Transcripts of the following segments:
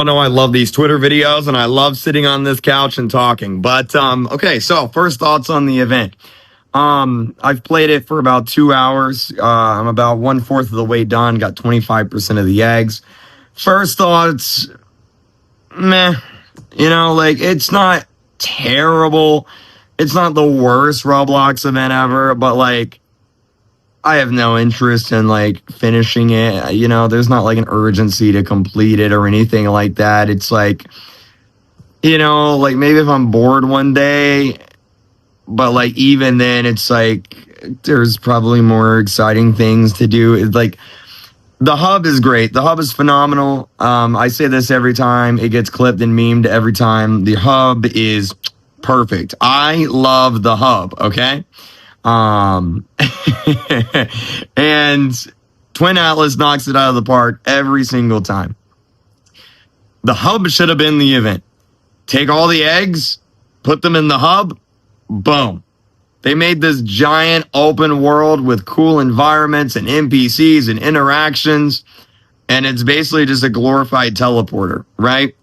I know I love these Twitter videos and I love sitting on this couch and talking. But okay, so first thoughts on the event. I've played it for about 2 hours. I'm about 1/4 of the way done, got 25% of the eggs. First thoughts, meh. Like it's not terrible. It's not the worst Roblox event ever, but like I have no interest in like finishing it. There's not like an urgency to complete it or anything like that. It's like, like maybe if I'm bored one day, but like even then it's like there's probably more exciting things to do. It's like the hub is great. The hub is phenomenal. I say this every time. It gets clipped and memed every time. The hub is perfect. I love the hub, okay? And Twin Atlas knocks it out of the park every single time. The hub should have been the event. Take all the eggs, put them in the hub, boom. They made this giant open world with cool environments and NPCs and interactions, and it's basically just a glorified teleporter, right?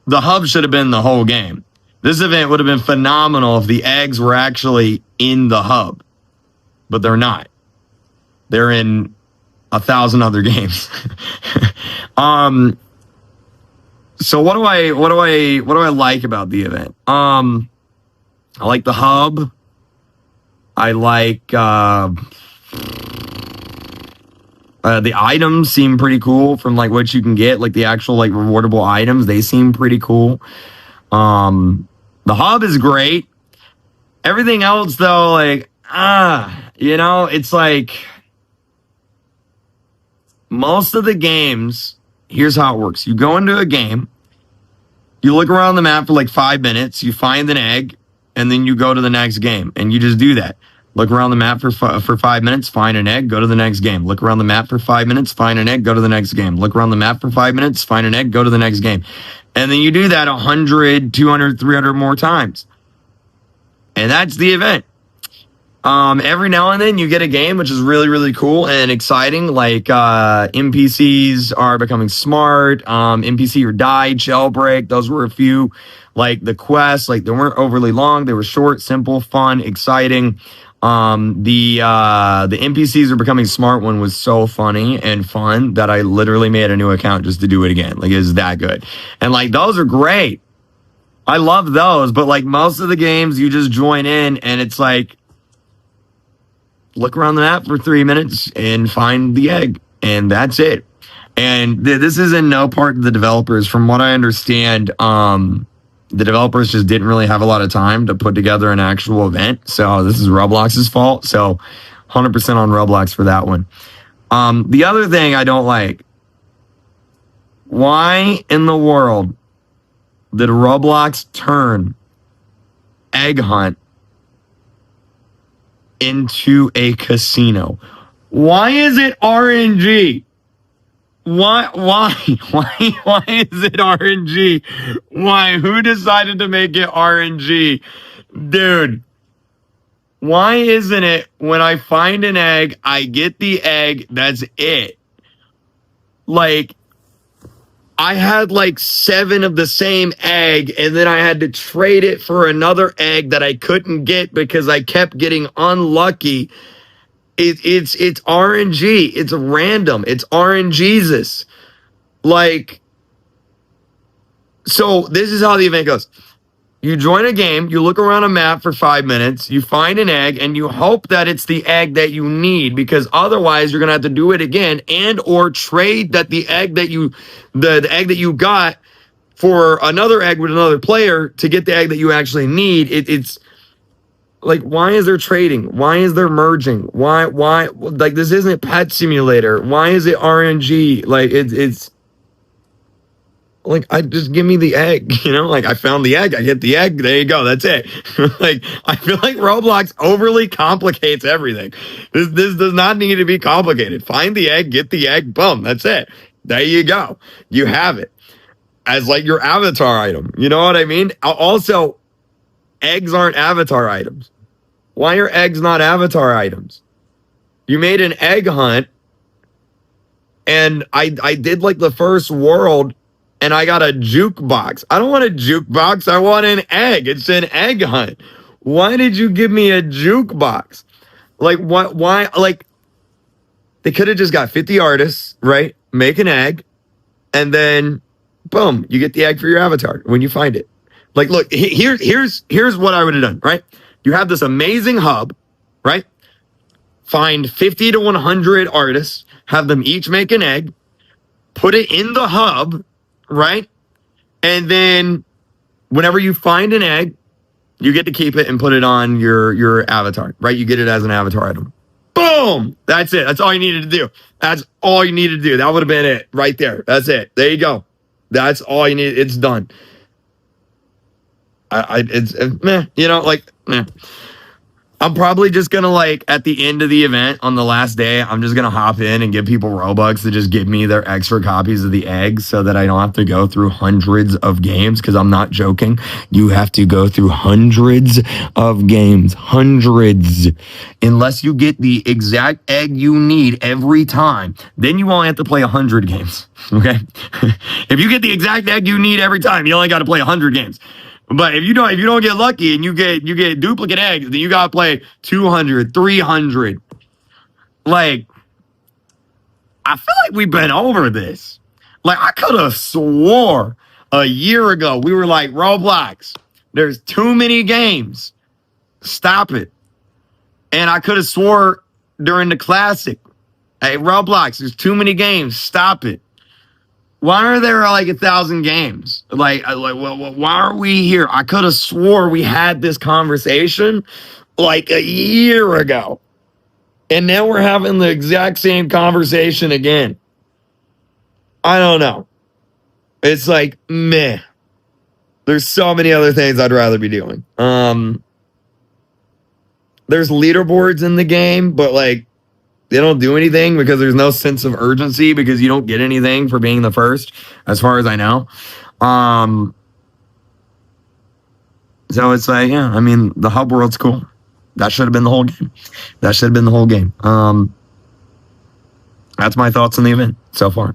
The hub should have been the whole game. This event would have been phenomenal if the eggs were actually in the hub, but they're not. They're in 1,000 other games. So what do I like about the event? I like the hub. I like the items seem pretty cool from like what you can get, like the actual like rewardable items. They seem pretty cool. The hub is great. Everything else though, like, it's like most of the games, here's how it works. You go into a game, you look around the map for like 5 minutes, you find an egg, and then you go to the next game. And you just do that. Look around the map for 5 minutes, find an egg, go to the next game. Look around the map for 5 minutes, find an egg, go to the next game. Look around the map for 5 minutes, find an egg, go to the next game. And then you do that 100, 200, 300 more times. And that's the event. Every now and then you get a game, which is really, really cool and exciting. Like NPCs are becoming smart. NPC or die, jailbreak. Those were a few. Like the quests, like they weren't overly long. They were short, simple, fun, exciting. The NPCs are becoming smart one was so funny and fun that I literally made a new account just to do it again. Like it's that good. And like those are great. I love those, but like most of the games you just join in and it's like look around the map for 3 minutes and find the egg and that's it. And this is in no part of the developers. From what I understand, the developers just didn't really have a lot of time to put together an actual event. So this is Roblox's fault. So 100% on Roblox for that one. The other thing I don't like, why in the world did Roblox turn Egg Hunt into a casino? Why is it RNG? Why is it RNG? Why? Who decided to make it RNG? Dude, why isn't it when I find an egg, I get the egg, that's it? Like, I had like 7 of the same egg, and then I had to trade it for another egg that I couldn't get because I kept getting unlucky. It's RNG. It's random. It's RNGesus. Like, so this is how the event goes. You join a game, you look around a map for 5 minutes, you find an egg, and you hope that it's the egg that you need, because otherwise you're gonna have to do it again and or trade that the egg that you got for another egg with another player to get the egg that you actually need. It's like, why is there trading? Why is there merging? Why like this isn't Pet Simulator? Why is it RNG? Like it's like, I just give me the egg, like I found the egg, I get the egg, there you go, that's it. Like, I feel like Roblox overly complicates everything. This does not need to be complicated. Find the egg, get the egg, boom, that's it. There you go. You have it as like your avatar item. You know what I mean? Also, eggs aren't avatar items. Why are eggs not avatar items? You made an egg hunt, and I did like the first world, and I got a jukebox. I don't want a jukebox. I want an egg. It's an egg hunt. Why did you give me a jukebox? Like, what? Why? Like, they could have just got 50 artists, right? Make an egg, and then, boom, you get the egg for your avatar when you find it. Like, look, here's what I would have done, right? You have this amazing hub, right? Find 50 to 100 artists, have them each make an egg, put it in the hub, right? And then whenever you find an egg, you get to keep it and put it on your avatar, right? You get it as an avatar item. Boom! That's it. That's all you needed to do. That's all you needed to do. That would have been it right there. That's it. There you go. That's all you need. It's done. It's meh, you know, like, meh. I'm probably just gonna, like, at the end of the event on the last day, I'm just gonna hop in and give people Robux to just give me their extra copies of the eggs so that I don't have to go through hundreds of games, because I'm not joking. You have to go through hundreds of games. Hundreds. Unless you get the exact egg you need every time, then you only have to play 100 games. Okay? If you get the exact egg you need every time, you only got to play 100 games. But if you don't get lucky and you get duplicate eggs, then you gotta play 200, 300. Like, I feel like we've been over this. Like, I could have swore a year ago we were like, Roblox, there's too many games. Stop it. And I could have swore during the classic, hey, Roblox, there's too many games. Stop it. Why are there like 1,000 games? Like, why are we here? I could have swore we had this conversation like a year ago. And now we're having the exact same conversation again. I don't know. It's like, meh. There's so many other things I'd rather be doing. There's leaderboards in the game, but like, they don't do anything because there's no sense of urgency because you don't get anything for being the first, as far as I know. So it's like, yeah, I mean, the hub world's cool. That should have been the whole game. That should have been the whole game. That's my thoughts on the event so far.